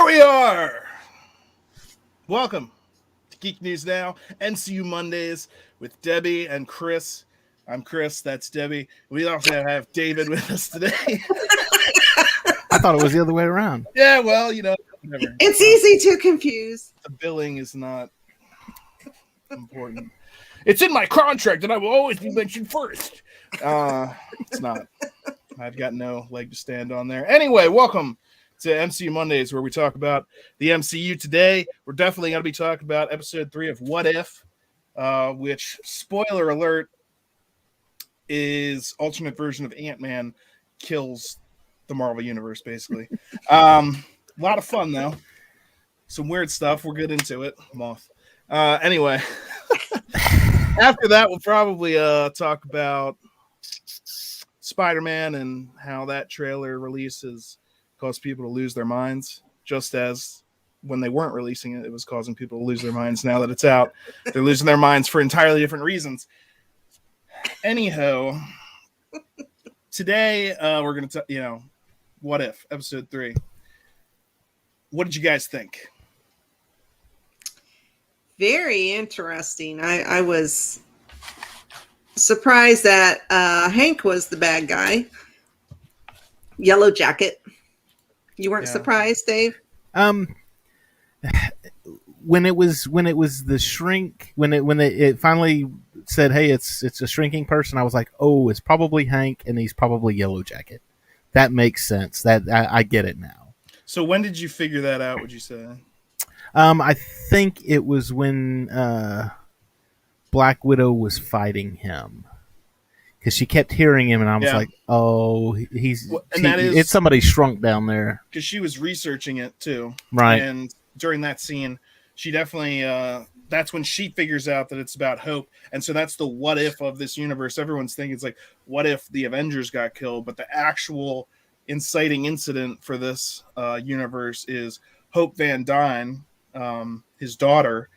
we are. Welcome to Geek News Now, MCU Mondays with Debbie and Chris. I'm Chris, that's Debbie. We also have David with us today. I thought it was the other way around. Yeah, well, whatever. It's easy to confuse. The billing is not important. It's in my contract that I will always be mentioned first. It's not. I've got no leg to stand on there. Anyway, welcome to MCU Mondays, where we talk about the MCU. Today, we're definitely going to be talking about episode 3 of What If, which, spoiler alert, is alternate version of Ant-Man kills the Marvel Universe, basically. A lot of fun, though. Some weird stuff. We'll get into it. Moth. Anyway, after that, we'll probably talk about Spiderman and how that trailer release has caused people to lose their minds, just as when they weren't releasing it, it was causing people to lose their minds. Now that it's out, they're losing their minds for entirely different reasons. Anyhow, today we're going to, What If, episode 3. What did you guys think? Very interesting. I was surprised that Hank was the bad guy. Yellow Jacket. You weren't surprised, Dave? When it was the shrink, when it finally said, "Hey, it's a shrinking person," I was like, "Oh, it's probably Hank, and he's probably Yellow Jacket." That makes sense. That I get it now. So when did you figure that out? Would you say? I think it was when Black Widow was fighting him, because she kept hearing him, and I was like, "Oh, it's somebody shrunk down there." Because she was researching it too, right? And during that scene, she definitely that's when she figures out that it's about hope, and so that's the what if of this universe. Everyone's thinking it's like, what if the Avengers got killed? But the actual inciting incident for this universe is Hope Van Dyne. His daughter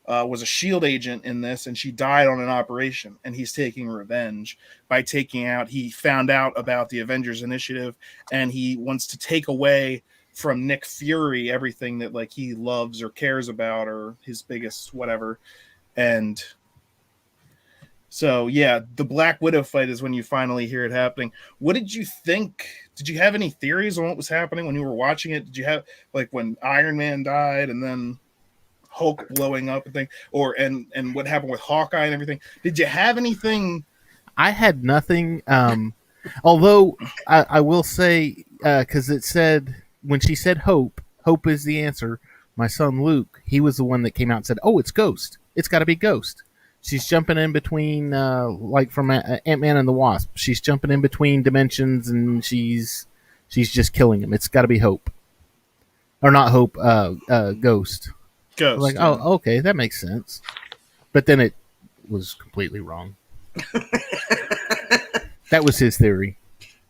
was a SHIELD agent in this, and she died on an operation, and he's taking revenge by he found out about the Avengers Initiative, and he wants to take away from Nick Fury everything that like he loves or cares about, or his biggest whatever. And so the Black Widow fight is when you finally hear it happening. What did you think? Did you have any theories on what was happening when you were watching it? Did you have, like, when Iron Man died and then Hulk blowing up and thing, and what happened with Hawkeye and everything? Did you have anything? I had nothing. Although I will say, because it said, when she said hope is the answer. My son Luke, he was the one that came out and said, "Oh, it's Ghost. It's got to be Ghost." She's jumping in between, like from Ant-Man and the Wasp. She's jumping in between dimensions, and she's just killing him. It's got to be Hope, or not Hope. Ghost. Ghost. Like, oh, okay, that makes sense. But then it was completely wrong. That was his theory.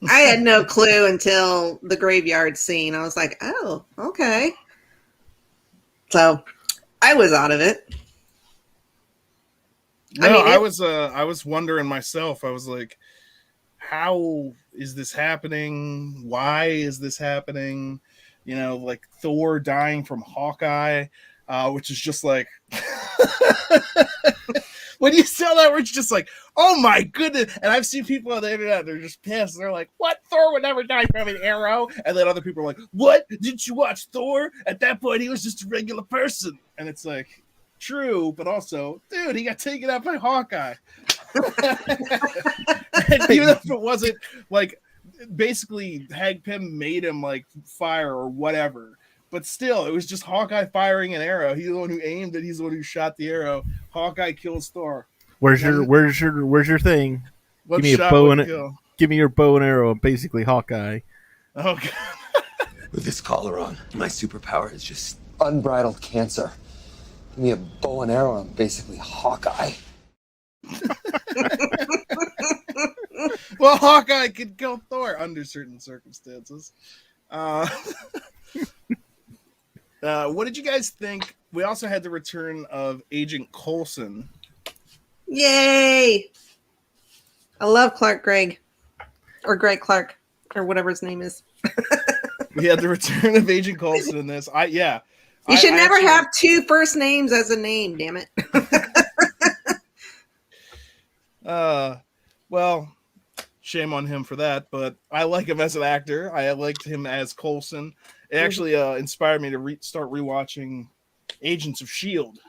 I had no clue until the graveyard scene. I was like, oh, okay. So I was out of it. No, I was wondering myself. I was like, how is this happening? Why is this happening? Like Thor dying from Hawkeye, which is just like when you saw that, it's just like, oh my goodness. And I've seen people on the internet, they're just pissed. They're like, what? Thor would never die from an arrow? And then other people are like, what? Didn't you watch Thor? At that point, he was just a regular person. And it's like, true, but also, dude, he got taken out by Hawkeye. And even if it wasn't like, basically Hank Pym made him like fire or whatever, but still, it was just Hawkeye firing an arrow. He's the one who aimed it. He's the one who shot the arrow. Hawkeye kills Thor. Where's your thing? Give me your bow and arrow. I'm basically Hawkeye. Oh God. With this collar on, my superpower is just unbridled cancer. Give me a bow and arrow. I'm basically Hawkeye. Well, Hawkeye could kill Thor under certain circumstances. What did you guys think? We also had the return of Agent Coulson. Yay! I love Clark Gregg. Or Greg Clark. Or whatever his name is. We had the return of Agent Coulson in this. You should never have two first names as a name, damn it. Well, shame on him for that, but I like him as an actor. I liked him as Coulson. It actually inspired me to start rewatching Agents of S.H.I.E.L.D.,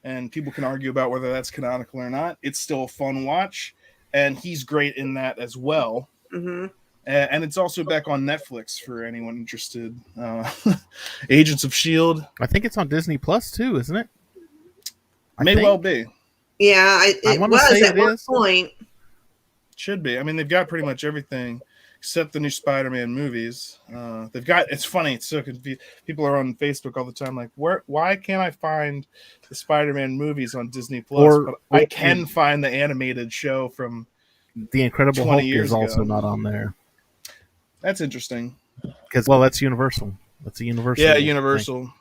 and people can argue about whether that's canonical or not. It's still a fun watch, and he's great in that as well. Mm-hmm. And it's also back on Netflix for anyone interested. Agents of S.H.I.E.L.D. I think it's on Disney Plus too, isn't it? May well be. Yeah, it was at one point. Should be. I mean, they've got pretty much everything except the new Spider-Man movies. They've got. It's funny. It's so confusing. People are on Facebook all the time, like, why can't I find the Spider-Man movies on Disney Plus? But I can find the animated show from The Incredible 20 Hulk years is also ago. not on there. That's interesting. Because that's Universal. That's a Universal. Yeah, Universal. Thing.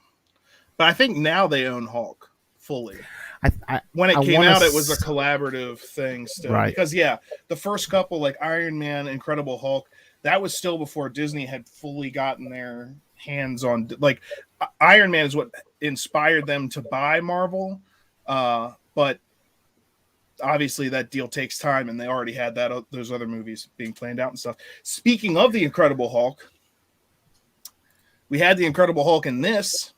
But I think now they own Hulk fully. When it came out, it was a collaborative thing still. Right. Because, the first couple, like Iron Man, Incredible Hulk, that was still before Disney had fully gotten their hands on... Like, Iron Man is what inspired them to buy Marvel. But obviously that deal takes time, and they already had those other movies being planned out and stuff. Speaking of the Incredible Hulk, we had the Incredible Hulk in this.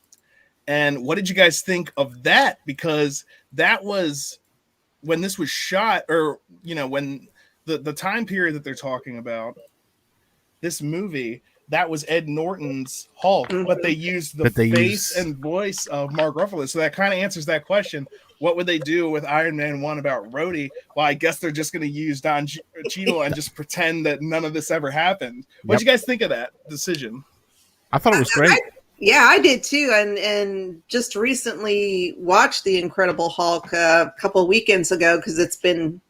And what did you guys think of that? Because that was when this was shot, or, when the time period that they're talking about, this movie, that was Ed Norton's Hulk, but they used the face and voice of Mark Ruffalo. So that kind of answers that question. What would they do with Iron Man 1 about Rhodey? Well, I guess they're just going to use Don Cheadle and just pretend that none of this ever happened. What did you guys think of that decision? I thought it was great. I did too, and just recently watched The Incredible Hulk a couple of weekends ago because it's been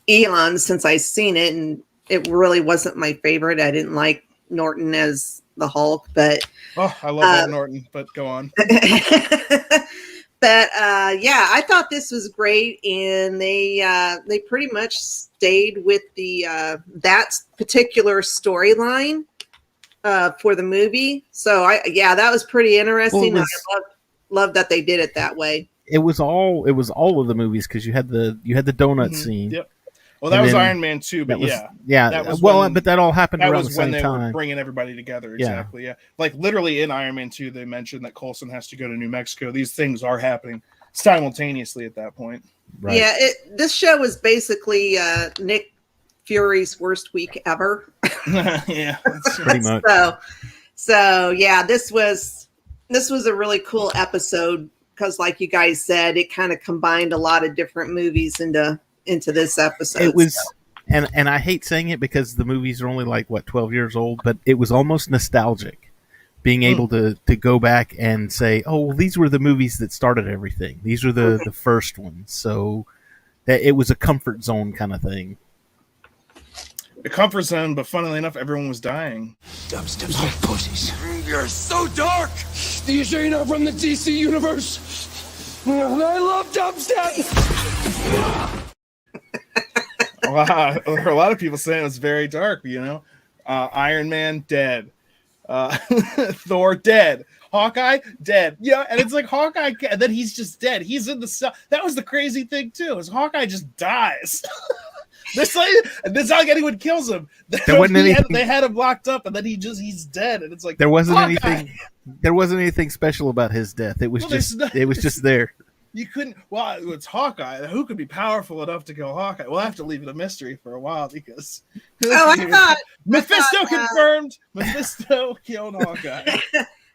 eons since I've seen it, and it really wasn't my favorite. I didn't like Norton as the Hulk, but I love Ed Norton. But go on. But I thought this was great, and they pretty much stayed with the that particular storyline for the movie. So that was pretty interesting. I love that they did it that way. It was all of the movies, because you had the donut scene. Yep. Well, that was Iron Man 2, but but that all happened around the same time. That was when they were bringing everybody together. Exactly. Yeah. Like literally in Iron Man 2, they mentioned that Coulson has to go to New Mexico. These things are happening simultaneously at that point. Right. Yeah. This show was basically Nick Fury's worst week ever. Yeah, pretty much. So this was a really cool episode because, like you guys said, it kind of combined a lot of different movies into this episode. It was, and I hate saying it because the movies are only 12 years old, but it was almost nostalgic, being able to go back and say, oh, well, these were the movies that started everything. These were the first ones. So that it was a comfort zone kind of thing. A comfort zone, but funnily enough, everyone was dying. Dubstep's like pussies. You're so dark. Do you sure you're not from the DC universe? I love dubstep. Wow, there are a lot of people saying it was very dark. Iron Man dead, Thor dead, Hawkeye dead. Yeah, and it's like Hawkeye, and then he's just dead. He's in the cell. That was the crazy thing too. Is Hawkeye just dies. This not like anyone kills him. There wasn't anything. They had him locked up, and then he's dead, and it's like there wasn't Hawkeye. anything. There wasn't anything special about his death. It was just there. You couldn't. Well, it's Hawkeye. Who could be powerful enough to kill Hawkeye? We'll have to leave it a mystery for a while because. Mephisto confirmed. Mephisto killed Hawkeye.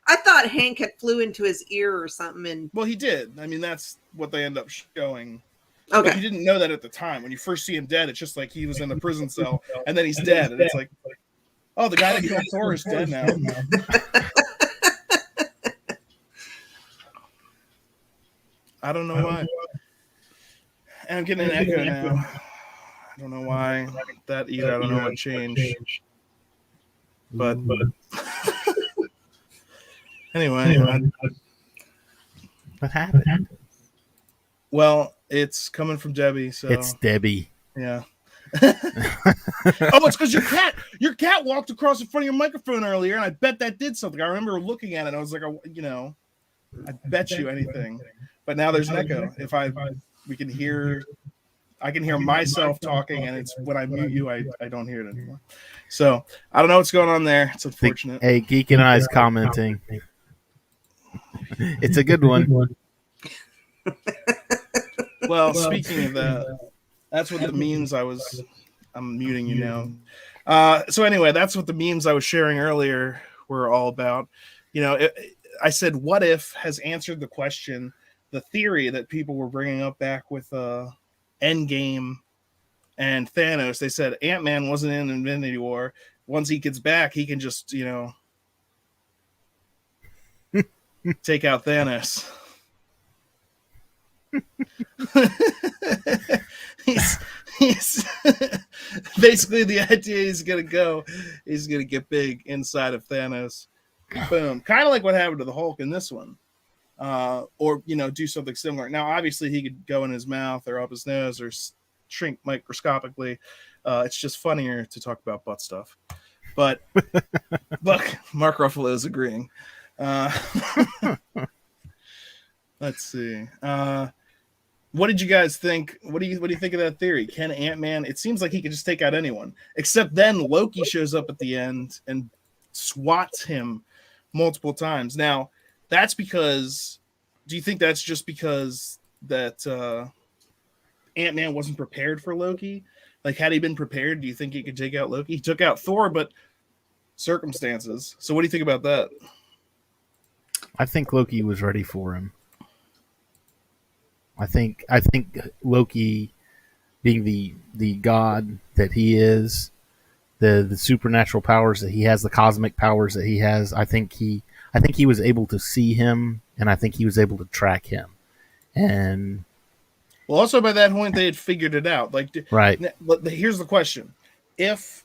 I thought Hank had flew into his ear or something, and well, he did. I mean, that's what they end up showing. Okay. But you didn't know that at the time. When you first see him dead, it's just like he was in the prison cell, and then he's dead, and it's like, oh, the guy that killed Thor is dead now. I don't know why. And I'm getting an echo now. I don't know why that either. I don't know what changed. But anyway, what happened? Well, it's coming from Debbie. So it's Debbie. Yeah. Oh, it's because your cat walked across in front of your microphone earlier, and I bet that did something. I remember looking at it, and I was like, I bet you anything. But now there's an echo. I can hear myself talking, and it's when I mute you, I don't hear it anymore. So I don't know what's going on there. It's unfortunate. Hey, Geek and I's commenting. It's a good one. Well, speaking of that, that's what the memes I'm muting you now. So anyway, that's what the memes I was sharing earlier were all about. I said, what if has answered the question, the theory that people were bringing up back with Endgame and Thanos. They said Ant-Man wasn't in Infinity War. Once he gets back, he can just, take out Thanos. he's basically the idea he's gonna get big inside of Thanos. Boom. Kind of like what happened to the Hulk in this one. Or do something similar. Now obviously he could go in his mouth or up his nose or shrink microscopically. It's just funnier to talk about butt stuff. But look, Mark Ruffalo is agreeing. Let's see. What did you guys think? What do you think of that theory? Can Ant-Man? It seems like he could just take out anyone, except then Loki shows up at the end and swats him multiple times. Now, that's because. Do you think that's just because that Ant-Man wasn't prepared for Loki? Like, had he been prepared, do you think he could take out Loki? He took out Thor, but circumstances. So, what do you think about that? I think Loki was ready for him. I think Loki, being the god that he is, the supernatural powers that he has, the cosmic powers that he has, I think he was able to see him, and I think he was able to track him. And well, also by that point they had figured it out. Like, right. Here's the question: if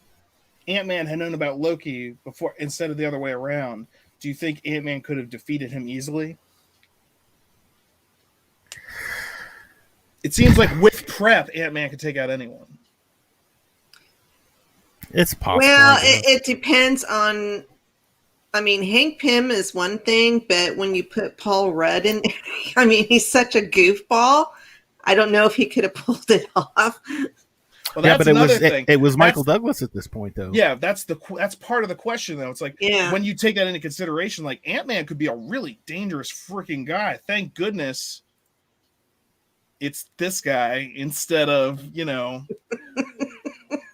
Ant-Man had known about Loki before instead of the other way around, do you think Ant-Man could have defeated him easily? It seems like with prep, Ant-Man could take out anyone. It's possible. Well, it depends on. I mean, Hank Pym is one thing, but when you put Paul Rudd in, I mean, he's such a goofball. I don't know if he could have pulled it off. Well, that's another thing. It was Michael Douglas at this point, though. Yeah, that's part of the question, though. It's like when you take that into consideration, like Ant-Man could be a really dangerous freaking guy. Thank goodness it's this guy instead of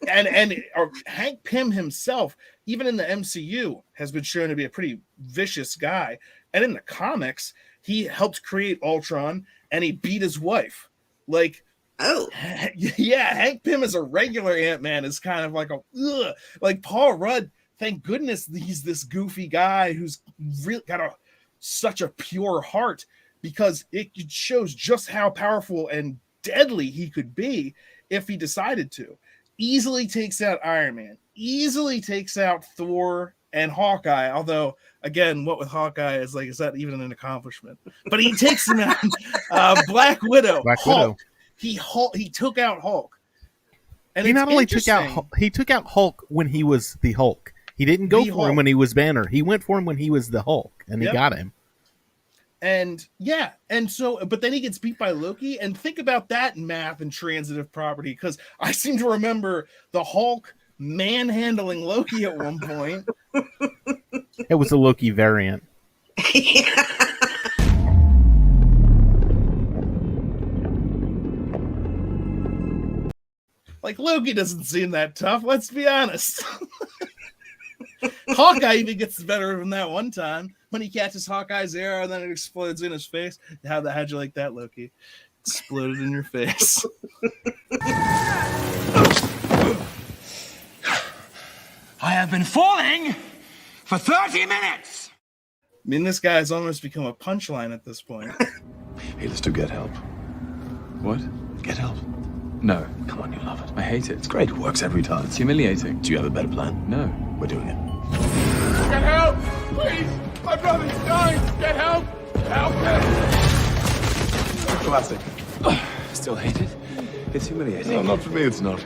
and Hank Pym himself, even in the MCU, has been shown to be a pretty vicious guy. And in the comics, he helped create Ultron and he beat his wife. Like, oh yeah, Hank Pym as a regular Ant-Man is kind of like like Paul Rudd. Thank goodness he's this goofy guy who's really got such a pure heart, because it shows just how powerful and deadly he could be if he decided to. Easily takes out Iron Man, easily takes out Thor and Hawkeye. Although, again, what with Hawkeye is that even an accomplishment? But he takes him out. Black Widow, Hulk. He took out Hulk. And he not only took out Hulk when he was the Hulk. He didn't go for him when he was Banner. He went for him when he was the Hulk, and he got him. And but then he gets beat by Loki. And think about that math and transitive property, because I seem to remember the Hulk manhandling Loki at one point. It was a Loki variant. Like, Loki doesn't seem that tough, let's be honest. Hawkeye even gets better than that one time when he catches Hawkeye's arrow and then it explodes in his face. How'd you like that, Loki? Exploded in your face. I have been falling for 30 minutes. I mean, this guy's almost become a punchline at this point. Hey, let's do get help. What? Get help? No. Come on, you love it. I hate it. It's great. It works every time. It's humiliating. Do you have a better plan? No. We're doing it. Get help! Please! My brother's dying! Get help! Help him! Classic. Still hate it? It's humiliating. No, not for me, it's not.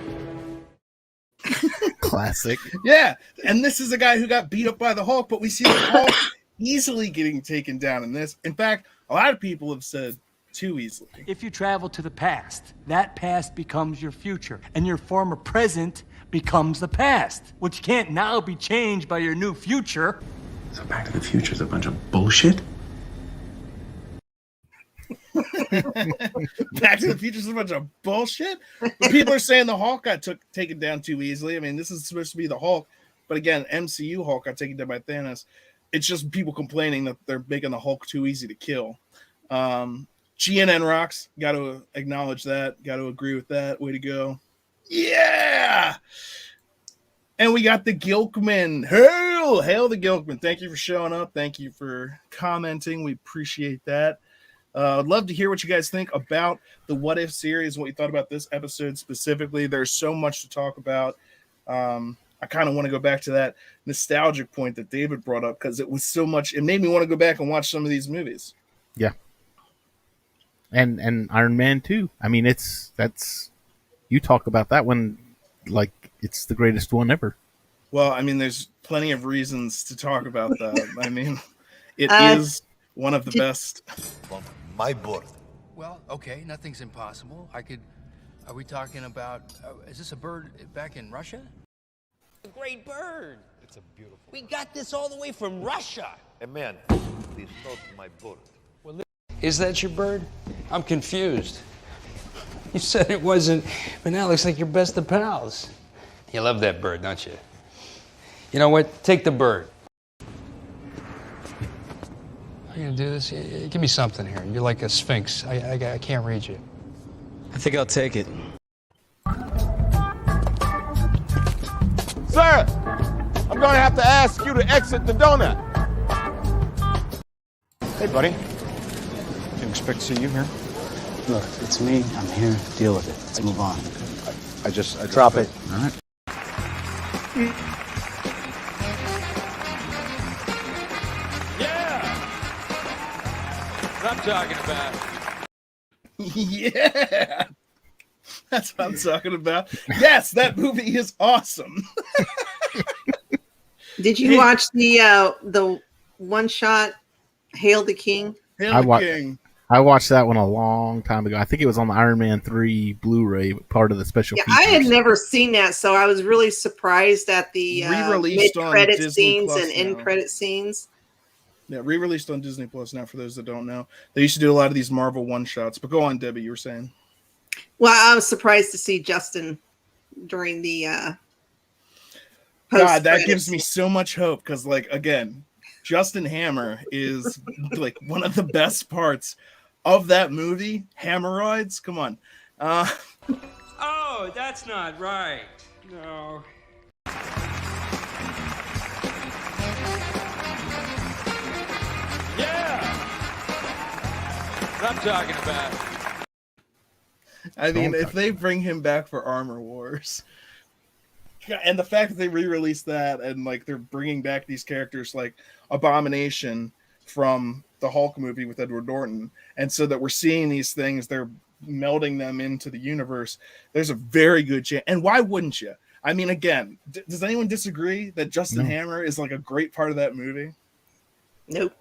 Classic. Yeah, and this is a guy who got beat up by the Hulk, but we see the Hulk easily getting taken down in this. In fact, a lot of people have said too easily. If you travel to the past, that past becomes your future, and your former present becomes the past, which can't now be changed by your new future. So Back to the Future is a bunch of bullshit? Back to the Future is a bunch of bullshit. But people are saying the Hulk got taken down too easily. I mean, this is supposed to be the Hulk, but again, MCU Hulk got taken down by Thanos. It's just people complaining that they're making the Hulk too easy to kill. GNN rocks. Got to acknowledge that. Got to agree with that. Way to go. Yeah. And we got the Gilkman. Hail the Gilkman. Thank you for showing up. Thank you for commenting. We appreciate that. I'd love to hear what you guys think about the What If series, what you thought about this episode specifically. There's so much to talk about. I kind of want to go back to that nostalgic point that David brought up because it was so much. It made me want to go back and watch some of these movies. Yeah. And Iron Man 2. I mean, that's you talk about that one like it's the greatest one ever. Well, I mean, there's plenty of reasons to talk about that. I mean, it is one of the best. Well, my board. Well, okay, nothing's impossible. Are we talking about, is this a bird back in Russia? A great bird. It's a beautiful We got this all the way from Russia. A man, please note my board. Is that your bird? I'm confused. You said it wasn't, but now it looks like you're best of pals. You love that bird, don't you? You know what? Take the bird. Are you gonna do this? Give me something here. You're like a sphinx. I can't read you. I think I'll take it. Sir, I'm going to have to ask you to exit the donut. Hey, buddy. Didn't expect to see you here. Look, it's me. I'm here. Deal with it. Let's move on. I just Drop it. All right. Yeah! What I'm talking about. Yeah. That's what I'm talking about. Yes, that movie is awesome. Did you watch the one shot Hail the King? Hail the King. I watched that one a long time ago. I think it was on the Iron Man 3 Blu-ray, part of the special features. I had never seen that, so I was really surprised at the mid-credit scenes and end-credit scenes. Yeah, re-released on Disney Plus now, for those that don't know. They used to do a lot of these Marvel one-shots. But go on, Debbie, you were saying. Well, I was surprised to see Justin during the God, that gives me so much hope because, like, again, Justin Hammer is like one of the best parts of that movie. Hemorrhoids, come on. Oh, that's not right. No. Yeah! What I'm talking about. I mean, if they bring him back for Armor Wars, and the fact that they re-released that and like they're bringing back these characters like Abomination from the Hulk movie with Edward Norton, and so that we're seeing these things, they're melding them into the universe. There's a very good chance. And why wouldn't you? I mean, again, does anyone disagree that Justin Hammer is like a great part of that movie? Nope.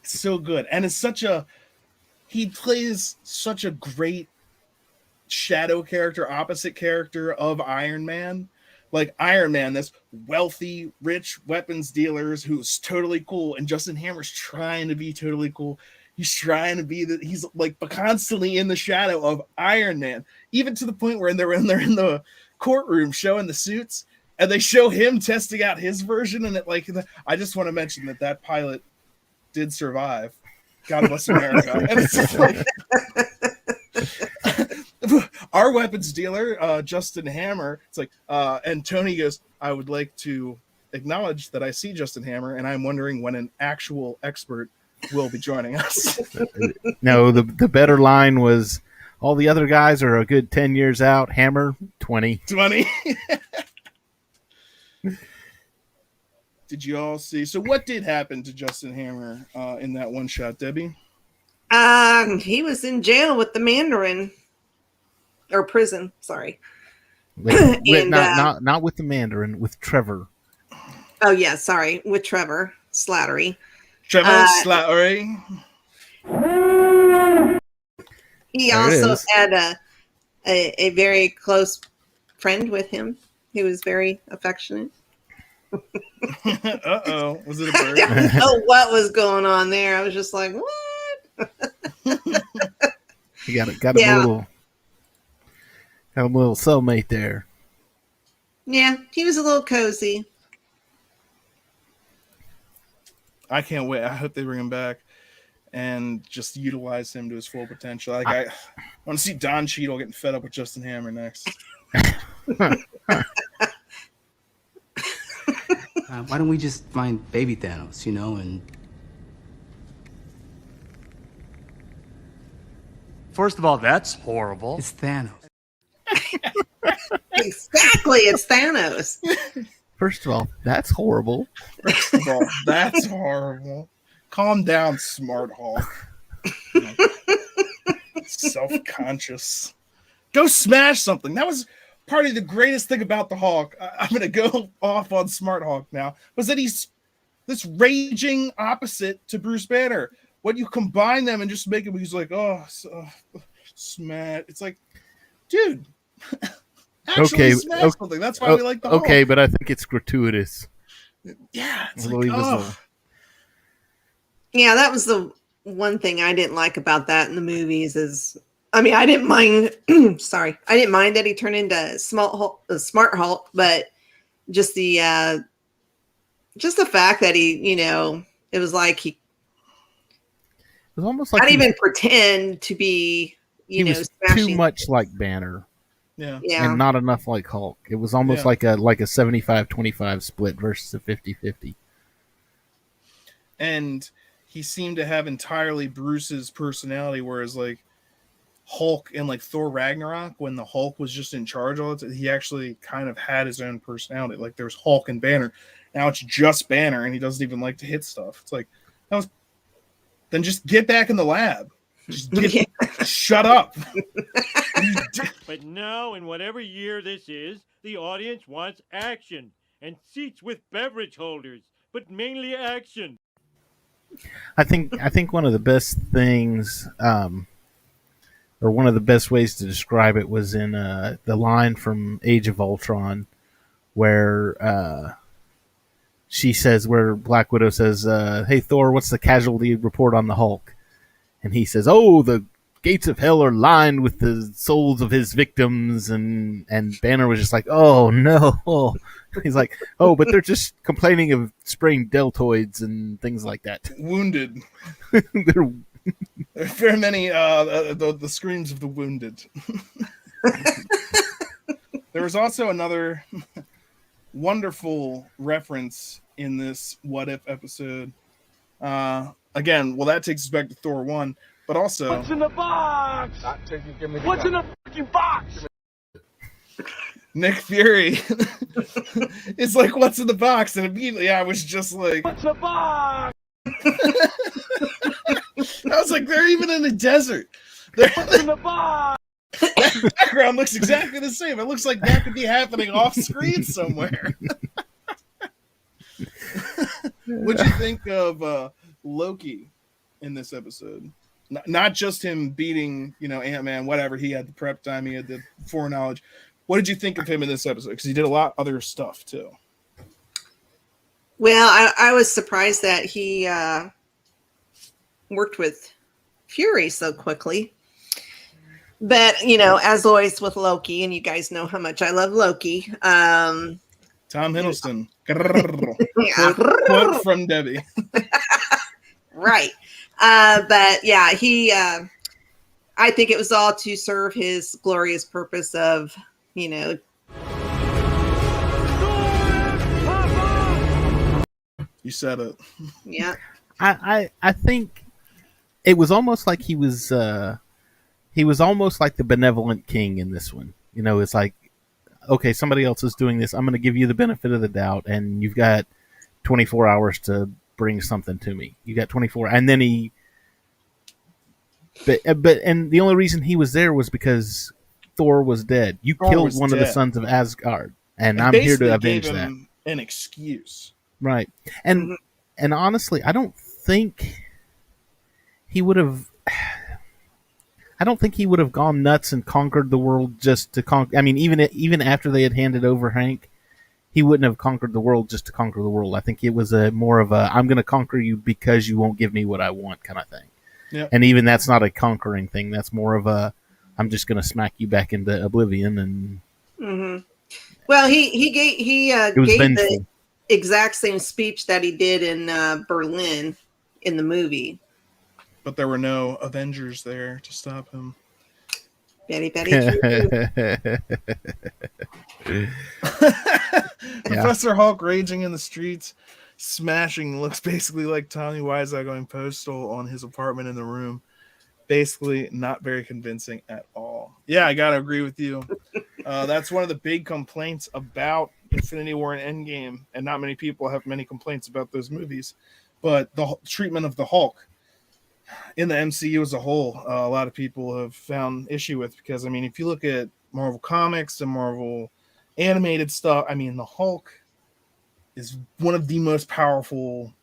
It's so good, and it's he plays such a great shadow character, opposite character of Iron Man. Like Iron Man, this wealthy, rich weapons dealers who's totally cool, and Justin Hammer's trying to be totally cool. He's trying to be he's like constantly in the shadow of Iron Man, even to the point where they're in the courtroom showing the suits, and they show him testing out his version. And I just want to mention that pilot did survive. God bless America. And it's just like, our weapons dealer, Justin Hammer, it's like, and Tony goes, I would like to acknowledge that I see Justin Hammer, and I'm wondering when an actual expert will be joining us. No, the better line was, all the other guys are a good 10 years out. Hammer, 20. 20. Did you all see? So what did happen to Justin Hammer in that one shot, Debbie? He was in jail with the Mandarin. Or prison, sorry. And not with the Mandarin, with Trevor. oh yeah, sorry, with Trevor Slattery. Trevor Slattery. He also had a very close friend with him. He was very affectionate. Uh-oh. Was it a bird? I don't know what was going on there. I was just like, what? You got a little cellmate there. Yeah, he was a little cozy. I can't wait. I hope they bring him back and just utilize him to his full potential. Like I want to see Don Cheadle getting fed up with Justin Hammer next. Why don't we just find baby Thanos, and... First of all, that's horrible. It's Thanos. Exactly, it's Thanos. First of all, that's horrible. First of all, that's horrible. Calm down, Smart Hulk. Self-conscious. Go smash something. That was probably the greatest thing about the Hulk. I'm going to go off on Smart Hulk now. Was that he's this raging opposite to Bruce Banner. When you combine them and just make him, he's like, smash. It's like, dude, actually smash something. That's why we like the Hulk. Okay, but I think it's gratuitous. Yeah, it's yeah, that was the one thing I didn't like about that in the movies is, I mean, I didn't mind, sorry, I didn't mind that he turned into Smart Hulk, but just the fact that he, it was like he, it was almost like not even pretend to be, he was smashing. too much like Banner. Yeah. And not enough like Hulk. It was almost like a 75-25 split versus a 50-50. And he seemed to have entirely Bruce's personality, whereas like Hulk and like Thor Ragnarok, when the Hulk was just in charge all the time, he actually kind of had his own personality. Like there's Hulk and Banner. Now it's just Banner, and he doesn't even like to hit stuff. It's like, then just get back in the lab. Just shut up. But now, in whatever year this is, the audience wants action and seats with beverage holders, but mainly action. I think one of the best things, or one of the best ways to describe it, was in the line from Age of Ultron, where where Black Widow says, "Hey Thor, what's the casualty report on the Hulk?" And he says, "Oh, the gates of hell are lined with the souls of his victims," and Banner was just like, "Oh no." He's like, "Oh, but they're just complaining of sprained deltoids and things like that." Wounded. There are very many the screams of the wounded. There was also another wonderful reference in this What If episode. Again, that takes us back to Thor 1, but also... What's in the box? What's in the fucking box? Nick Fury is like, "What's in the box?" And immediately I was just like... What's the box? I was like, they're even in the desert. What's in the box? That background looks exactly the same. It looks like that could be happening off screen somewhere. What'd you think of Loki in this episode? Not just him beating, Ant-Man, whatever. He had the prep time. He had the foreknowledge. What did you think of him in this episode? Because he did a lot other stuff too. Well, I was surprised that he worked with Fury so quickly. But, as always with Loki, and you guys know how much I love Loki. Tom Hiddleston. Quote from Debbie. Right. But yeah, he, I think it was all to serve his glorious purpose of, You said it. Yeah. I think it was almost like he was almost like the benevolent king in this one. It's like, okay, somebody else is doing this. I'm going to give you the benefit of the doubt, and you've got 24 hours to bring something to me. You got 24, and then and the only reason he was there was because Thor was dead. You Thor killed was one of the dead. sons of Asgard, and And I'm here to basically avenge gave that. him an excuse. Right. And honestly, I don't think he would have. I don't think he would have gone nuts and conquered the world just to conquer. I mean, even after they had handed over Hank, he wouldn't have conquered the world just to conquer the world. I think it was a more of a I'm going to conquer you because you won't give me what I want kind of thing. Yep. And even that's not a conquering thing. That's more of a I'm just going to smack you back into oblivion. And Well, he gave it was gave vengeful. the exact same speech that he did in Berlin in the movie. But there were no Avengers there to stop him. Very, very true. Professor Hulk raging in the streets, smashing, looks basically like Tommy Wiseau going postal on his apartment in the room. Basically, not very convincing at all. Yeah, I gotta agree with you. That's one of the big complaints about Infinity War and Endgame, and not many people have many complaints about those movies. But the treatment of the Hulk in the MCU as a whole, a lot of people have found issue with, because I mean, if you look at Marvel Comics and Marvel animated stuff, I mean, the Hulk is one of the most powerful,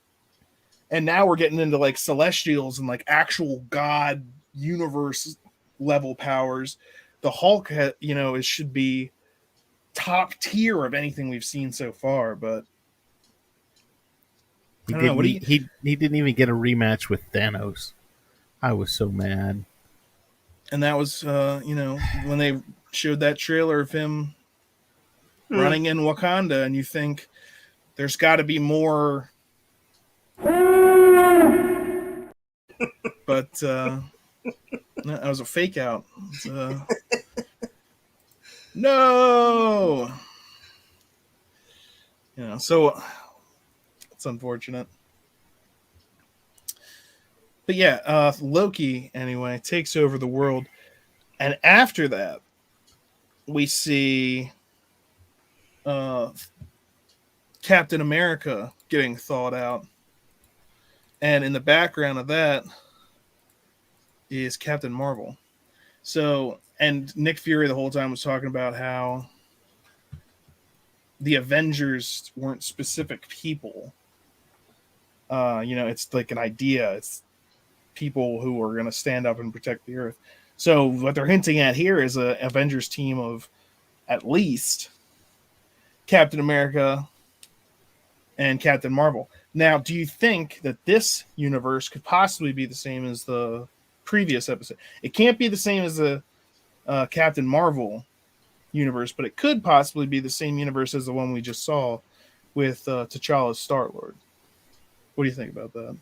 and now we're getting into like Celestials and like actual God universe level powers. The Hulk, it should be top tier of anything we've seen so far, but I don't know. What do you... He didn't even get a rematch with Thanos. I was so mad. And that was, when they showed that trailer of him running in Wakanda, and you think there's got to be more. But that was a fake out. No! So it's unfortunate. But yeah, Loki, anyway, takes over the world. And after that, we see Captain America getting thawed out. And in the background of that is Captain Marvel. So, and Nick Fury the whole time was talking about how the Avengers weren't specific people. It's like an idea. It's people who are going to stand up and protect the Earth. So what they're hinting at here is an Avengers team of at least Captain America and Captain Marvel. Now, do you think that this universe could possibly be the same as the previous episode? It can't be the same as the Captain Marvel universe, but it could possibly be the same universe as the one we just saw with T'Challa's Star-Lord. What do you think about that?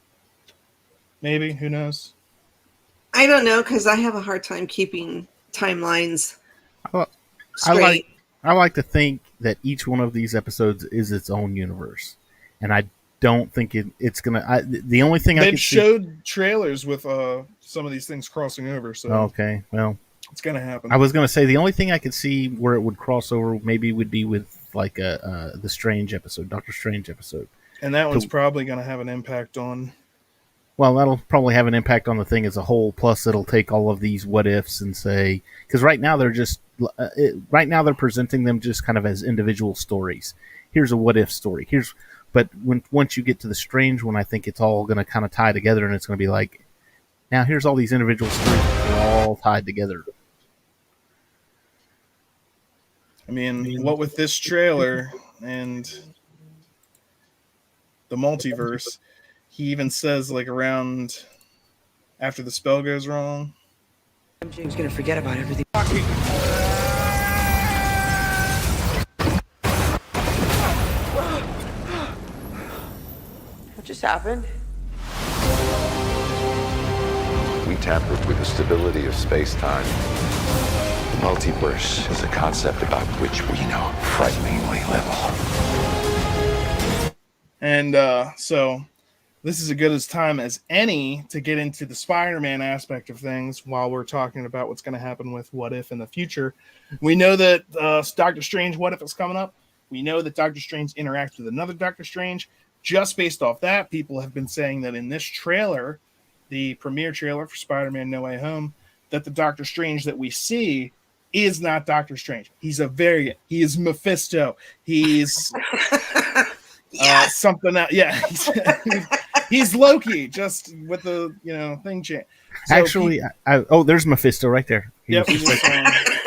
Maybe, who knows? I don't know, because I have a hard time keeping timelines straight. I like to think that each one of these episodes is its own universe, and I don't think it's gonna. The only thing they've showed trailers with some of these things crossing over. So okay, well, it's gonna happen. I was gonna say the only thing I could see where it would cross over maybe would be with like the Strange episode, Doctor Strange episode, and that one's probably gonna have an impact on. Well, that'll probably have an impact on the thing as a whole. Plus, it'll take all of these what ifs and say, because right now they're presenting them just kind of as individual stories. Here's a what if story. But once you get to the Strange one, I think it's all going to kind of tie together, and it's going to be like, now here's all these individual stories. They're all tied together. I mean, what with this trailer and the multiverse, he even says, like, around after the spell goes wrong, MJ's gonna forget about everything. What just happened? We tampered with the stability of space-time. The multiverse is a concept about which we know frighteningly little. And so this is as good as time as any to get into the Spider-Man aspect of things while we're talking about what's going to happen with What If in the future. We know that Doctor Strange What If is coming up. We know that Doctor Strange interacts with another Doctor Strange. Just based off that, people have been saying that in this trailer, the premiere trailer for Spider-Man No Way Home, that the Doctor Strange that we see is not Doctor Strange. He's a variant. He is Mephisto. He's something else. Yeah, he's Loki, just with the thing change. So Actually, there's Mephisto right there. Yep,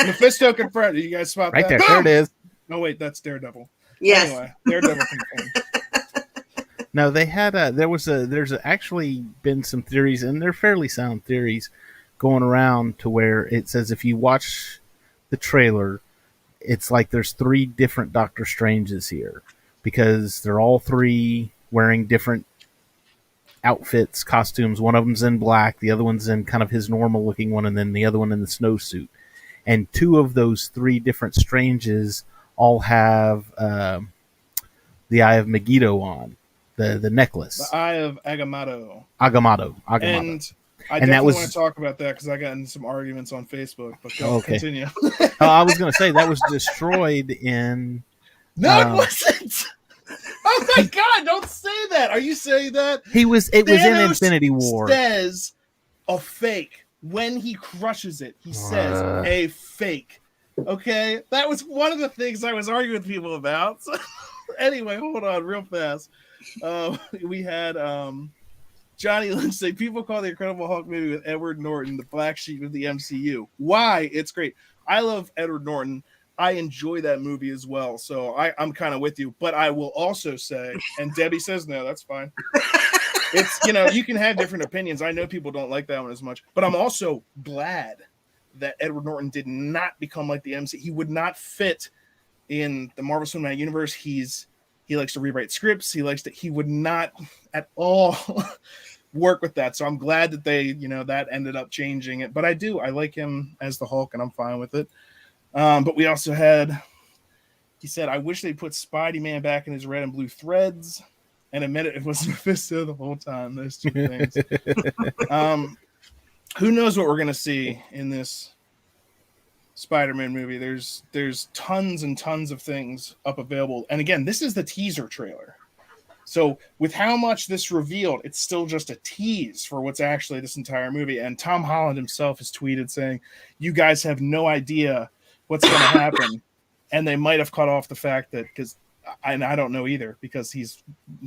Mephisto confirmed. You guys spot right that? there. There it is. No, wait, that's Daredevil. Yes. Anyway, Daredevil confirmed. No, they had there's actually been some theories, and they're fairly sound theories, going around to where it says if you watch the trailer, it's like there's 3 different Doctor Stranges here because they're all 3 wearing different outfits, costumes. One of them's in black, the other one's in kind of his normal looking one, and then the other one in the snowsuit. And 2 of those 3 different Stranges all have the Eye of Megiddo on. The necklace. The Eye of Agamotto. Agamotto. And I definitely want to talk about that because I got in some arguments on Facebook. But continue. I was going to say that was destroyed in. No, it wasn't. Oh my God! Don't say that. Are you saying that? It was in Infinity War. Says a fake when he crushes it. He says a fake. Okay, that was one of the things I was arguing with people about. So, anyway, hold on, real fast. We had Johnny Lynch say people call the Incredible Hulk movie with Edward Norton the black sheep of the MCU. Why? It's great. I love Edward Norton. I enjoy that movie as well. So I'm kind of with you. But I will also say, and Debbie says no, that's fine. It's you can have different opinions. I know people don't like that one as much, but I'm also glad that Edward Norton did not become like the MCU. He would not fit in the Marvel Cinematic Universe. He likes to rewrite scripts. He would not at all work with that. So I'm glad that they, that ended up changing it. But I like him as the Hulk, and I'm fine with it. But we also had, he said, I wish they put Spidey-Man back in his red and blue threads and admit it was Mephisto the whole time. Those 2 things. Who knows what we're going to see in this Spider-Man movie. There's tons and tons of things up available. And again, this is the teaser trailer. So with how much this revealed, it's still just a tease for what's actually this entire movie. And Tom Holland himself has tweeted saying, you guys have no idea what's going to happen. And they might have cut off the fact that and I don't know either because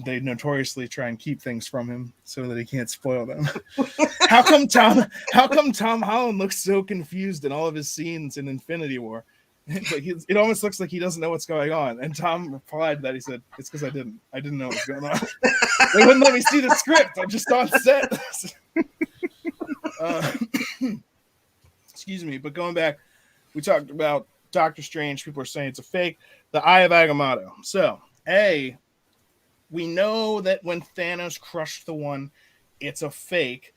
they notoriously try and keep things from him so that he can't spoil them. How come Tom Holland looks so confused in all of his scenes in Infinity War? It almost looks like he doesn't know what's going on. And Tom replied that he said, it's because I didn't know what was going on. They wouldn't let me see the script. I'm just on set. Excuse me. But going back, we talked about Doctor Strange. People are saying it's a fake. The Eye of Agamotto. So, we know that when Thanos crushed the one, it's a fake.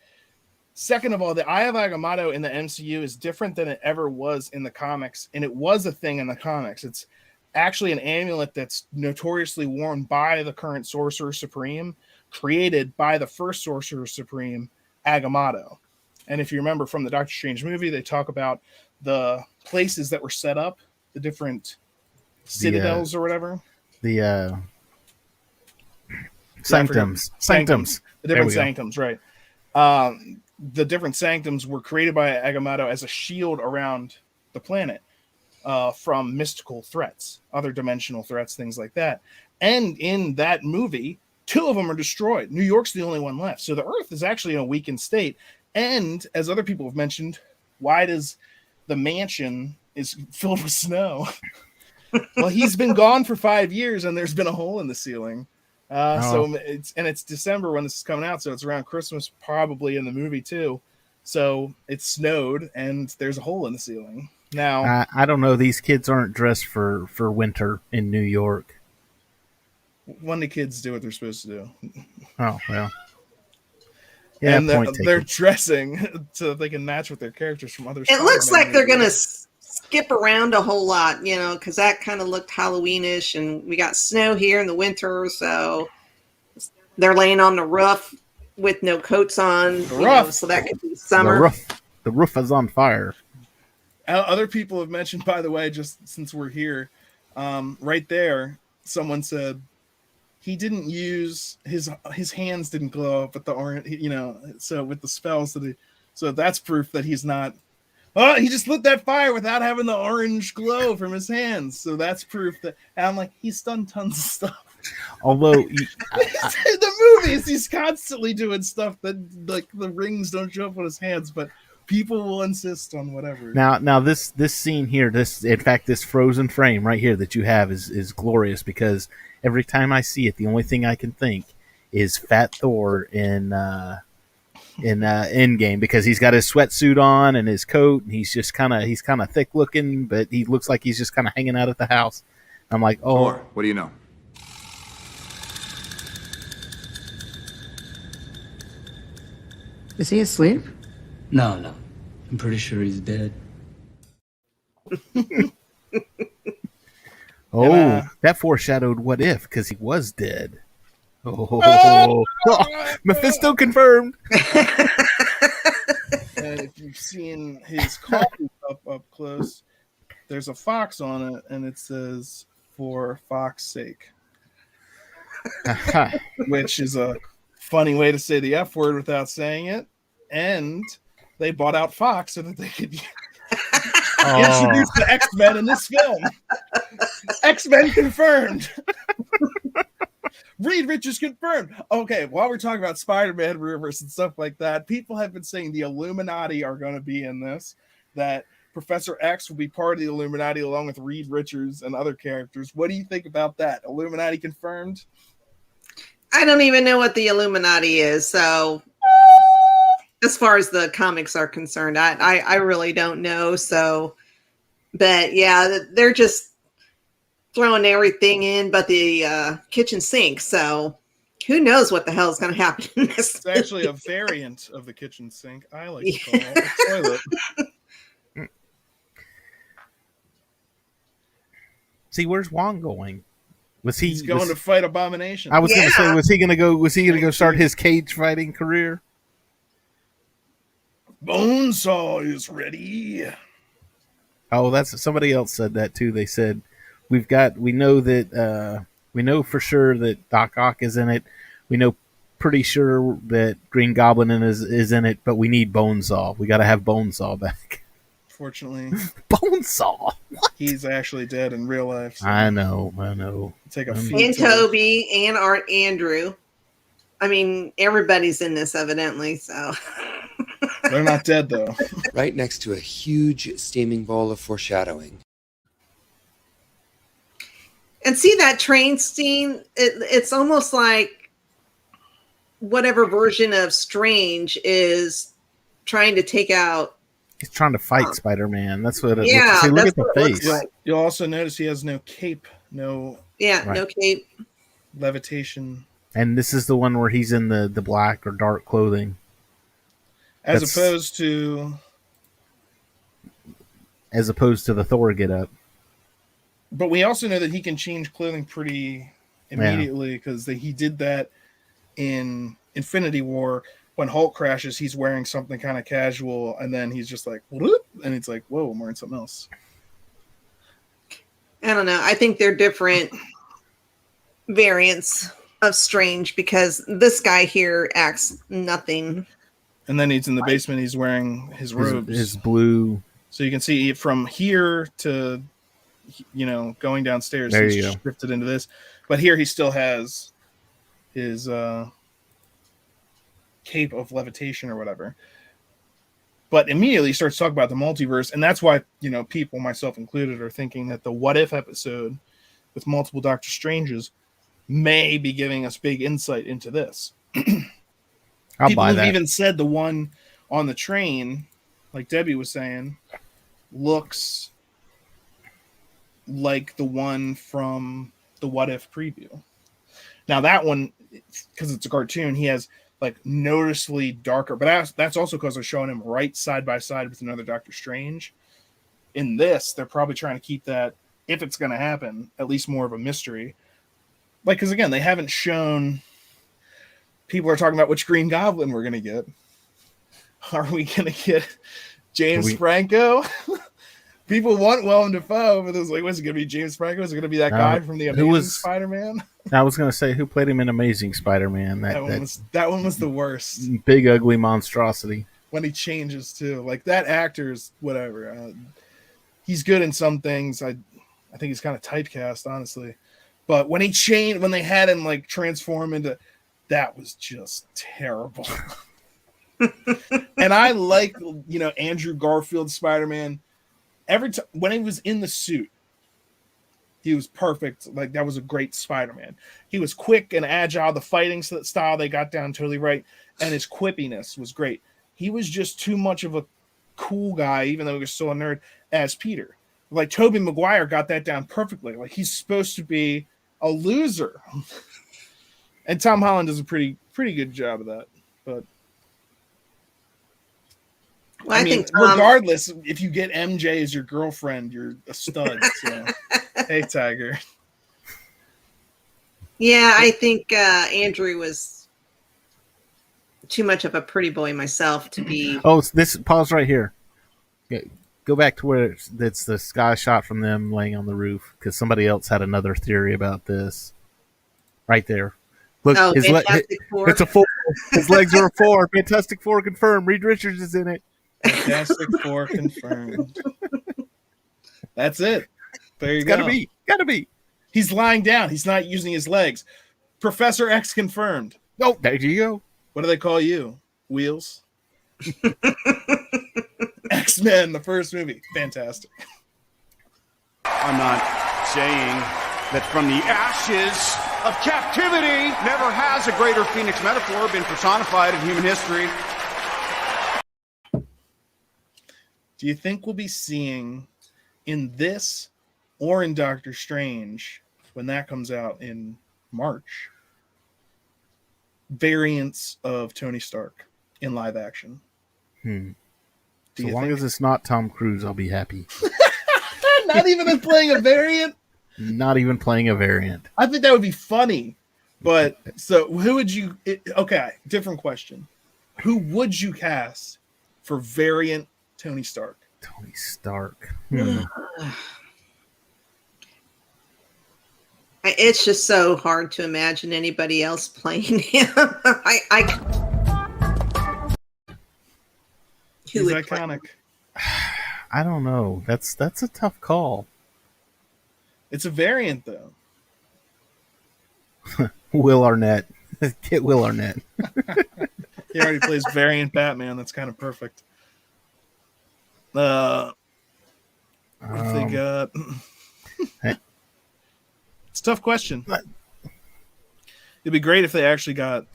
Second of all, the Eye of Agamotto in the MCU is different than it ever was in the comics, and it was a thing in the comics. It's actually an amulet that's notoriously worn by the current Sorcerer Supreme, created by the first Sorcerer Supreme, Agamotto. And if you remember from the Doctor Strange movie, they talk about the places that were set up, the different citadels or whatever. The sanctums. The different sanctums, right. The different sanctums were created by Agamotto as a shield around the planet from mystical threats, other dimensional threats, things like that. And in that movie, 2 of them are destroyed. New York's the only one left. So the Earth is actually in a weakened state. And as other people have mentioned, why does the mansion is filled with snow? Well, he's been gone for 5 years and there's been a hole in the ceiling. So it's December when this is coming out, so it's around Christmas, probably in the movie too. So it snowed and there's a hole in the ceiling. Now I don't know. These kids aren't dressed for winter in New York. When the kids do what they're supposed to do. Oh well. Yeah, and they're dressing so that they can match with their characters from other. It looks like they're gonna skip around a whole lot, because that kind of looked Halloweenish, and we got snow here in the winter, so they're laying on the roof with no coats on, so that could be summer. The roof is on fire. Other people have mentioned, by the way, just since we're here, right there, someone said he didn't use his hands didn't glow up with the orange, so with the spells so that's proof that he's not Oh, he just lit that fire without having the orange glow from his hands. So that's proof that. And I'm like, he's done tons of stuff. Although In the movies, he's constantly doing stuff that like the rings don't show up on his hands, but people will insist on whatever. Now this scene here, this frozen frame right here that you have is glorious, because every time I see it, the only thing I can think is Fat Thor in Endgame, because he's got his sweatsuit on and his coat, and he's kind of thick looking, but he looks like he's just kind of hanging out at the house. I'm like, oh, Thor, what do you know? Is he asleep? No. I'm pretty sure he's dead. oh, that foreshadowed What If, because he was dead. Oh, Mephisto confirmed. And if you've seen his coffee cup up close, there's a fox on it, and it says "For Fox's sake," which is a funny way to say the F word without saying it. And they bought out Fox so that they could introduce the X-Men in this film. X-Men confirmed. Reed Richards confirmed. Okay, while we're talking about Spider-Man rumors and stuff like that, people have been saying the Illuminati are going to be in this, that Professor X will be part of the Illuminati along with Reed Richards and other characters. What do you think about that? Illuminati confirmed? I don't even know what the Illuminati is, so as far as the comics are concerned, I really don't know. So, but yeah, they're just throwing everything in but the kitchen sink. So who knows what the hell is going to happen in this? It's actually a variant of the kitchen sink. I like to call it a toilet. See, where's Wong going? He's going to fight Abomination. I was going to say, was he going to go start his cage fighting career? Bonesaw is ready. Oh, that's somebody else said that too. They said we know for sure that Doc Ock is in it. We know pretty sure that Green Goblin is in it, but we need Bonesaw. We got to have Bonesaw back. Fortunately, Bonesaw. What? He's actually dead in real life. So I know. Take a and Toby and Art Andrew. I mean, everybody's in this evidently. So they're not dead though. Right next to a huge steaming bowl of foreshadowing. And see that train scene? It's almost like whatever version of Strange is trying to take out. He's trying to fight Spider-Man. That's what it yeah, looks like. Look at the face. Like. You'll also notice he has no cape, no cape, levitation. And this is the one where he's in the black or dark clothing. As opposed to the Thor get-up. But we also know that he can change clothing pretty immediately, because he did that in Infinity War. When Hulk crashes, he's wearing something kind of casual, and then he's just like, whoop, and it's like, whoa, I'm wearing something else. I don't know. I think they're different variants of Strange, because this guy here acts nothing. And then he's in the basement. He's wearing his robes, his blue. So you can see from here to, going downstairs. There he's you go. Shifted into this, but here he still has his cape of levitation or whatever. But immediately he starts talking about the multiverse, and that's why people, myself included, are thinking that the What If episode with multiple Doctor Stranges may be giving us big insight into this. I'll People buy have that. even said the one on the train, like Debbie was saying, looks like the one from the What If preview. Now that one, because it's a cartoon, he has like noticeably darker, but that's also because they're showing him right side by side with another Doctor Strange. In this, they're probably trying to keep that, if it's going to happen, at least more of a mystery. Like, because again, they haven't shown. People are talking about which Green Goblin we're going to get. Are we going to get James Franco? People want Willem Dafoe, but it was like, what's it going to be, James Franco? Is it going to be that guy from the Amazing Spider-Man? I was going to say, who played him in Amazing Spider-Man? That one was the worst. Big, ugly monstrosity. when he changes too. Like that actor's whatever. He's good in some things. I think he's kind of typecast, honestly. But when they had him like transform into, that was just terrible. And I like, Andrew Garfield's Spider-Man. Every time when he was in the suit, he was perfect. Like that was a great Spider-Man. He was quick and agile. The fighting style they got down totally right, and his quippiness was great. He was just too much of a cool guy, even though he was still a nerd, as Peter. Like Tobey Maguire got that down perfectly. Like he's supposed to be a loser, and Tom Holland does a pretty good job of that. But well, I think regardless, if you get MJ as your girlfriend, you're a stud. So. Hey, Tiger. Yeah, I think Andrew was too much of a pretty boy myself to be. Oh, pause right here. Go back to where it's the sky shot from them laying on the roof, because somebody else had another theory about this. Right there. Look, it's a 4. His legs are a 4. Fantastic Four confirmed. Reed Richards is in it. Fantastic Four confirmed. That's it. There you go. Gotta be. He's lying down. He's not using his legs. Professor X confirmed. Oh, there you go. What do they call you? Wheels? X-Men, the first movie. Fantastic. I'm not saying that from the ashes of captivity never has a greater Phoenix metaphor been personified in human history. Do you think we'll be seeing in this or in Doctor Strange, when that comes out in March, variants of Tony Stark in live action? So long as it's not Tom Cruise, I'll be happy. Not even playing a variant? Not even playing a variant. I think that would be funny. But so who would you... Okay, different question. Who would you cast for variant Tony Stark? Tony Stark. It's just so hard to imagine anybody else playing him. He's iconic. I don't know. That's a tough call. It's a variant, though. Will Arnett. Get Will Arnett. He already plays variant Batman. That's kind of perfect. What have they got? It's a tough question. It'd be great if they actually got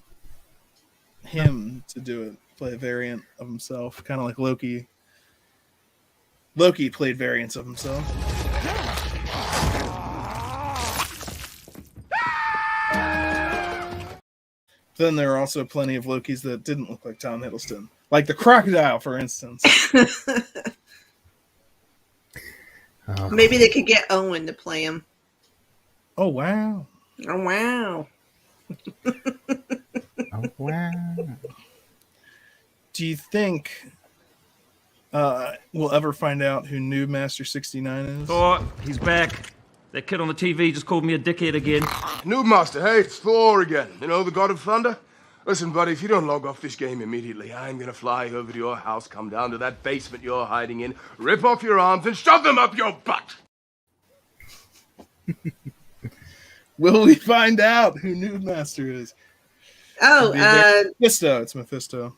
him to do it, play a variant of himself, kind of like Loki. Loki played variants of himself. Then there are also plenty of Lokis that didn't look like Tom Hiddleston, like the crocodile, for instance. Maybe they could get Owen to play him. Oh, wow. Oh, wow. Oh, wow. Do you think we'll ever find out who Noob Master 69 is? Oh, he's back. That kid on the TV just called me a dickhead again. Noob Master, hey, it's Thor again. You know, the God of Thunder? Listen, buddy, if you don't log off this game immediately, I'm gonna fly over to your house, come down to that basement you're hiding in, rip off your arms, and shove them up your butt! Will we find out who Noob Master is? Oh, Mephisto. It's Mephisto.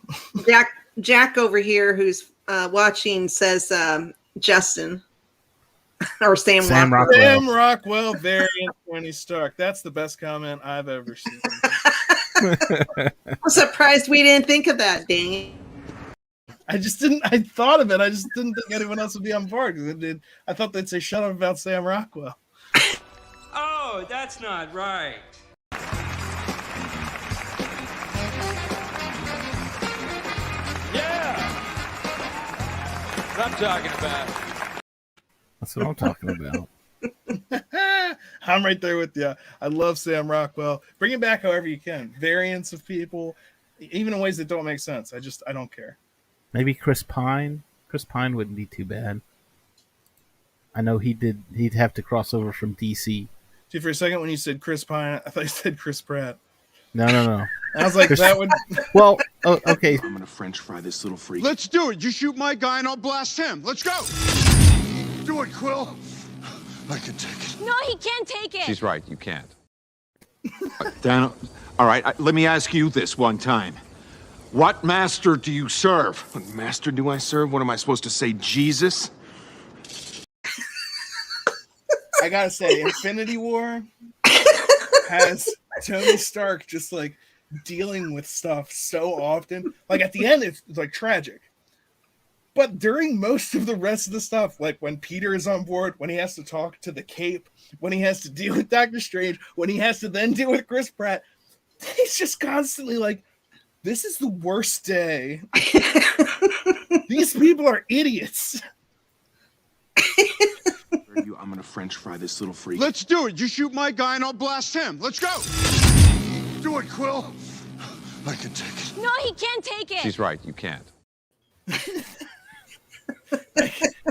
Jack over here, who's watching, says Justin or Sam Rockwell. Sam Rockwell, variant Tony Stark. That's the best comment I've ever seen. I'm surprised we didn't think of that, dang it. I just didn't. I thought of it. I just didn't think anyone else would be on board. I thought they'd say shut up about Sam Rockwell. Oh, that's not right. Yeah! What I'm talking about. That's what I'm talking about. I'm right there with you. I love Sam Rockwell. Bring it back however you can. Variants of people, even in ways that don't make sense. I don't care. Maybe Chris Pine. Chris Pine wouldn't be too bad. I know he'd have to cross over from DC. See, for a second when you said Chris Pine, I thought you said Chris Pratt. No. I was like, that would. Well, okay. I'm gonna French fry this little freak. Let's do it. You shoot my guy and I'll blast him. Let's go. Do it, Quill. I can take it. No, he can't take it. She's right, you can't. Dan, all right, let me ask you this one time. What master do you serve? What master do I serve? What am I supposed to say, Jesus? I gotta say, Infinity War has Tony Stark just like dealing with stuff so often. Like at the end, it's like tragic. But during most of the rest of the stuff, like when Peter is on board, when he has to talk to the Cape, when he has to deal with Doctor Strange, when he has to then deal with Chris Pratt, he's just constantly like, this is the worst day. These people are idiots. I'm gonna French fry this little freak. Let's do it. You shoot my guy and I'll blast him. Let's go. Do it, Quill. I can take it. No, he can't take it. She's right, you can't.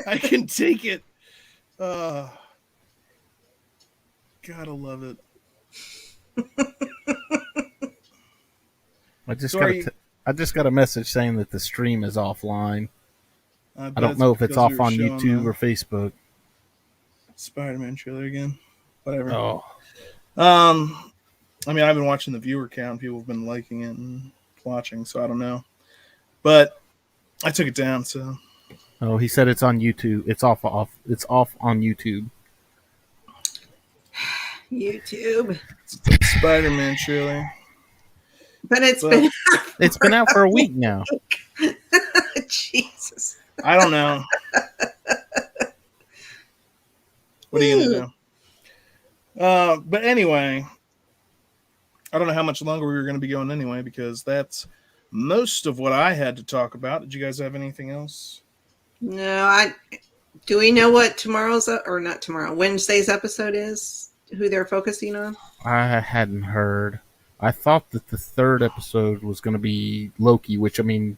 I can take it. Gotta love it. I just got a message saying that the stream is offline. I don't know if it's off on YouTube or Facebook. Spiderman trailer again. Whatever. Oh. I mean, I've been watching the viewer count. People have been liking it and watching, so I don't know. But I took it down, so. Oh, he said it's on YouTube. It's off on YouTube. YouTube. Spider-Man trailer. But it's been out for a week now. Jesus. I don't know. What are you gonna do? But anyway, I don't know how much longer we were going to be going anyway, because that's most of what I had to talk about. Did you guys have anything else? No, do we know what Wednesday's episode is? Who they're focusing on? I hadn't heard. I thought that the third episode was going to be Loki, which, I mean,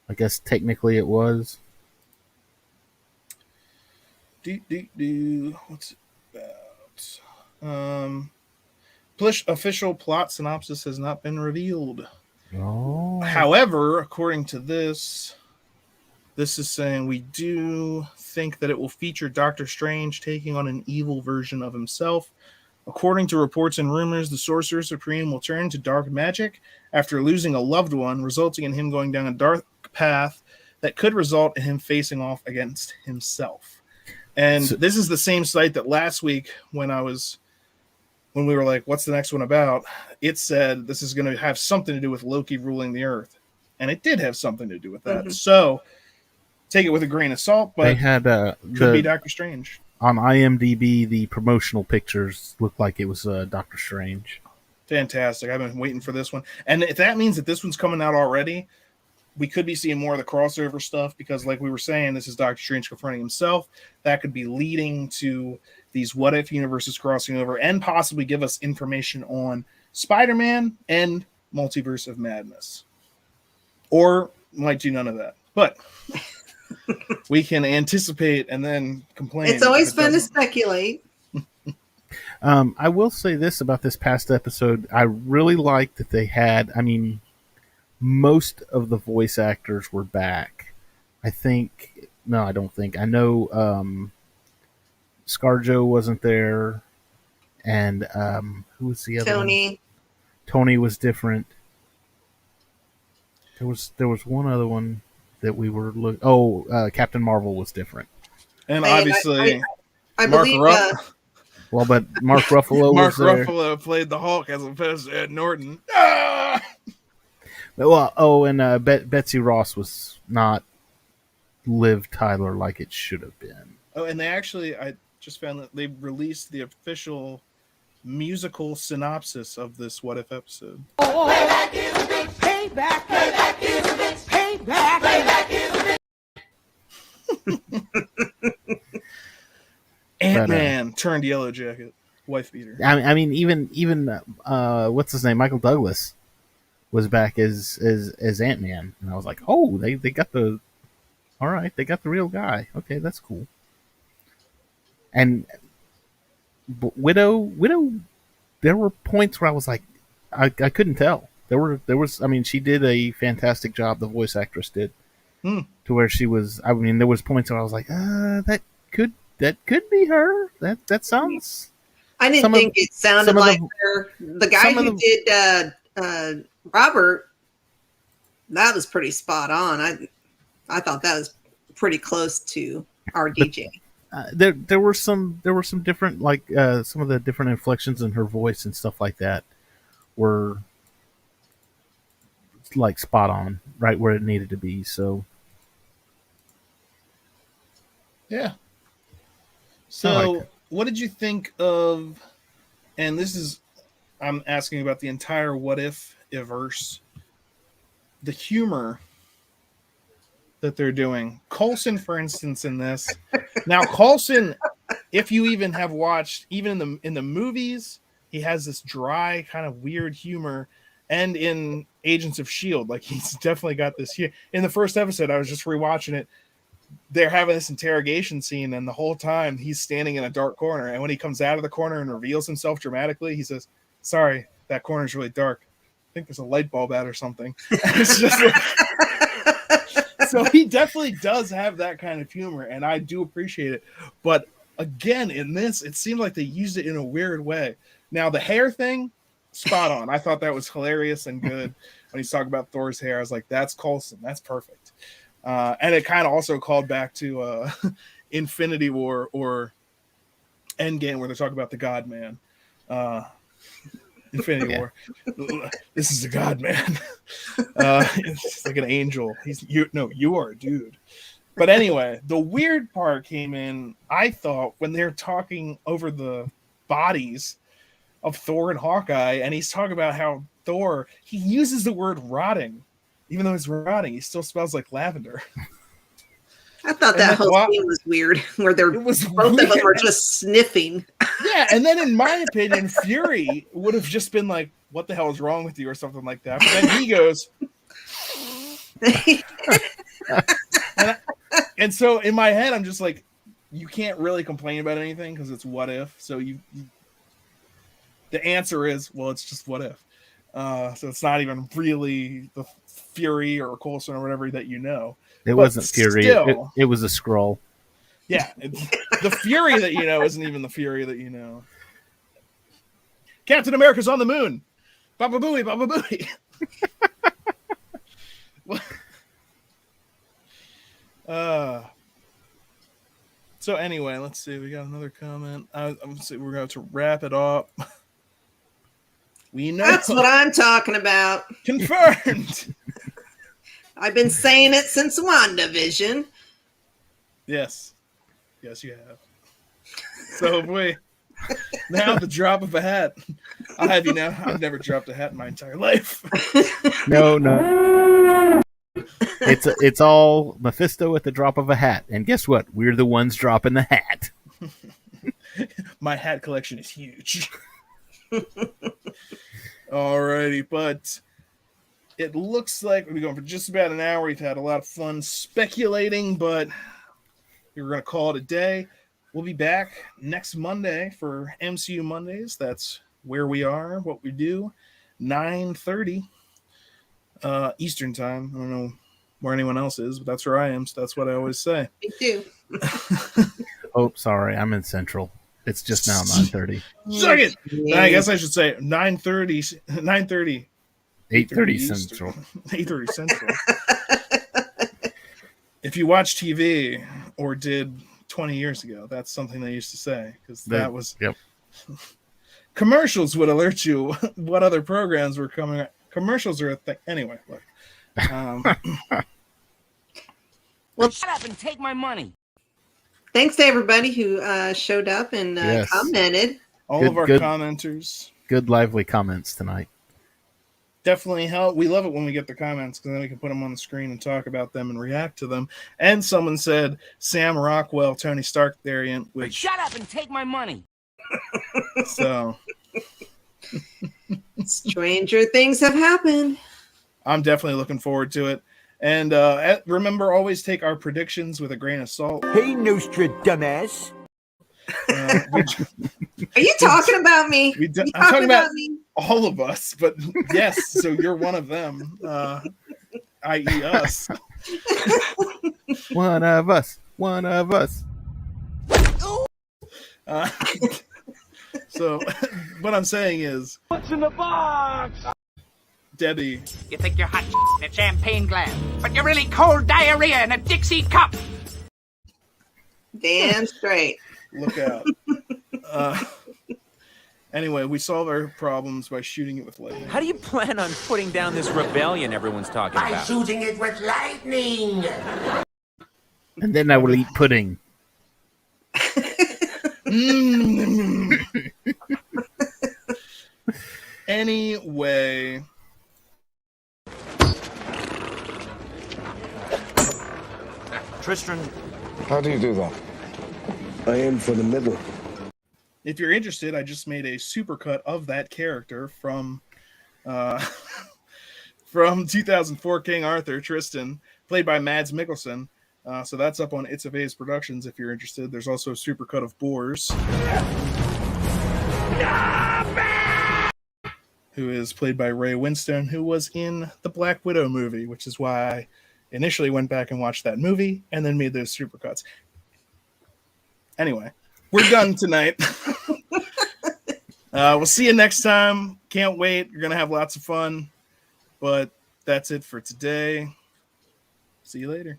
I guess technically it was. What's it about? Official plot synopsis has not been revealed. Oh. However, according to this is saying we do think that it will feature Doctor Strange taking on an evil version of himself. According to reports and rumors, the Sorcerer Supreme will turn to dark magic after losing a loved one, resulting in him going down a dark path that could result in him facing off against himself. And this is the same site that last week when we were like, what's the next one about? It said this is going to have something to do with Loki ruling the earth. And it did have something to do with that. Mm-hmm. So take it with a grain of salt, but they had could be Doctor Strange. On IMDb, the promotional pictures looked like it was Doctor Strange. Fantastic. I've been waiting for this one. And if that means that this one's coming out already, we could be seeing more of the crossover stuff, because like we were saying, this is Doctor Strange confronting himself. That could be leading to these what if universes crossing over and possibly give us information on Spider-Man and Multiverse of Madness. Or might do none of that. But we can anticipate and then complain. It's always fun to speculate. I will say this about this past episode. I really liked that they had, most of the voice actors were back. I know ScarJo wasn't there, and who was the other Tony one? Tony was different. There was one other one that we were looking. Captain Marvel was different, and obviously I believe. Well, but Mark Ruffalo Mark was there. Ruffalo played the Hulk as opposed to Ed Norton. Well, and Betsy Ross was not Liv Tyler like it should have been. Oh, and I just found that they released the official musical synopsis of this What If episode. Payback is a bitch. Payback. Payback is a bitch. Payback. Payback is a bitch. Ant-Man turned Yellow Jacket. Wife beater. Even what's his name? Michael Douglas was back as Ant-Man, and I was like, oh, they got the real guy. Okay, that's cool. And Widow, there were points where I was like, I couldn't tell. There was. I mean, she did a fantastic job. The voice actress did. To where she was. I mean, there was points where I was like, that could be her. That sounds. I didn't think it sounded like her. The guy who did Robert, that was pretty spot on. I thought that was pretty close to our DJ. There were some different, like some of the different inflections in her voice and stuff like that were like spot on, right where it needed to be. So yeah. So what did you think of? And this is, I'm asking about the entire What If verse. The humor that they're doing. Coulson, for instance, in this. Now, Coulson, if you even have watched, even in the movies, he has this dry, kind of weird humor. And in Agents of S.H.I.E.L.D., like he's definitely got this here. In the first episode, I was just rewatching it. They're having this interrogation scene, and the whole time he's standing in a dark corner. And when he comes out of the corner and reveals himself dramatically, he says, "Sorry, that corner's really dark. I think there's a light bulb out or something." It's just like, so he definitely does have that kind of humor, and I do appreciate it. But again, in this, it seemed like they used it in a weird way. Now, the hair thing, spot on. I thought that was hilarious and good. When he's talking about Thor's hair, I was like, that's Coulson. That's perfect. And it kind of also called back to Infinity War or Endgame, where they're talking about the God Man. Infinity War. This is a God Man. It's like an angel. You are a dude. But anyway, the weird part came in, I thought, when they're talking over the bodies of Thor and Hawkeye, and he's talking about how Thor, he uses the word rotting. Even though he's rotting, he still smells like lavender. I thought that whole scene was weird, where both of them were just sniffing. Yeah, and then in my opinion, Fury would have just been like, "What the hell is wrong with you?" or something like that. But then he goes, and so in my head, I'm just like, you can't really complain about anything because it's what if. So the answer is, well, it's just what if. So it's not even really the Fury or Coulson or whatever that you know. It wasn't Fury. It was a scroll. Yeah, the Fury that you know isn't even the Fury that you know. Captain America's on the moon. Baba booey, baba booey. So anyway, let's see. We got another comment. We're going to wrap it up. We know that's what I'm talking about. Confirmed. I've been saying it since WandaVision. Yes, you have. So boy, now the drop of a hat. I'll have you know, I've never dropped a hat in my entire life. No. It's all Mephisto at the drop of a hat, and guess what? We're the ones dropping the hat. My hat collection is huge. Alrighty, but it looks like we're going for just about an hour. We've had a lot of fun speculating, but we're going to call it a day. We'll be back next Monday for MCU Mondays. That's where we are, what we do. 9:30 Eastern time. I don't know where anyone else is, but that's where I am, so that's what I always say. Me too. Oh, sorry, I'm in Central. It's just now 9:30. Second. I guess I should say 9:30. 9:30. 8:30 Central. 8:30 Central. If you watch TV or did 20 years ago, that's something they used to say, because that was commercials would alert you what other programs were coming. Commercials are a thing. Anyway, look. Well, shut up and take my money. Thanks to everybody who showed up and commented. All of our commenters. Good, lively comments tonight. Definitely help. We love it when we get the comments, because then we can put them on the screen and talk about them and react to them. And someone said Sam Rockwell, Tony Stark variant. Which, shut up and take my money. So stranger things have happened. I'm definitely looking forward to it. And remember, always take our predictions with a grain of salt. Hey, Nostradamus. Are you talking about me? I'm talking about me. all of us, but yes, so you're one of them, i.e. us. One of us. One of us. So what I'm saying is, What's in the box? Debbie, You think you're hot in a champagne glass, but you're really cold diarrhea in a Dixie cup. Damn straight. look out. Anyway, we solve our problems by shooting it with lightning. How do you plan on putting down this rebellion everyone's talking By about? shooting it with lightning. And then I will eat pudding. Anyway. Tristan. How do you do that? I aim for the middle. If you're interested, I just made a supercut of that character from from 2004 King Arthur, Tristan, played by Mads Mikkelsen. So that's up on It's a Vase Productions if you're interested. There's also a supercut of Boars, who is played by Ray Winstone, who was in the Black Widow movie, which is why I initially went back and watched that movie and then made those supercuts. Anyway, we're done tonight. We'll see you next time. Can't wait. You're going to have lots of fun. But that's it for today. See you later.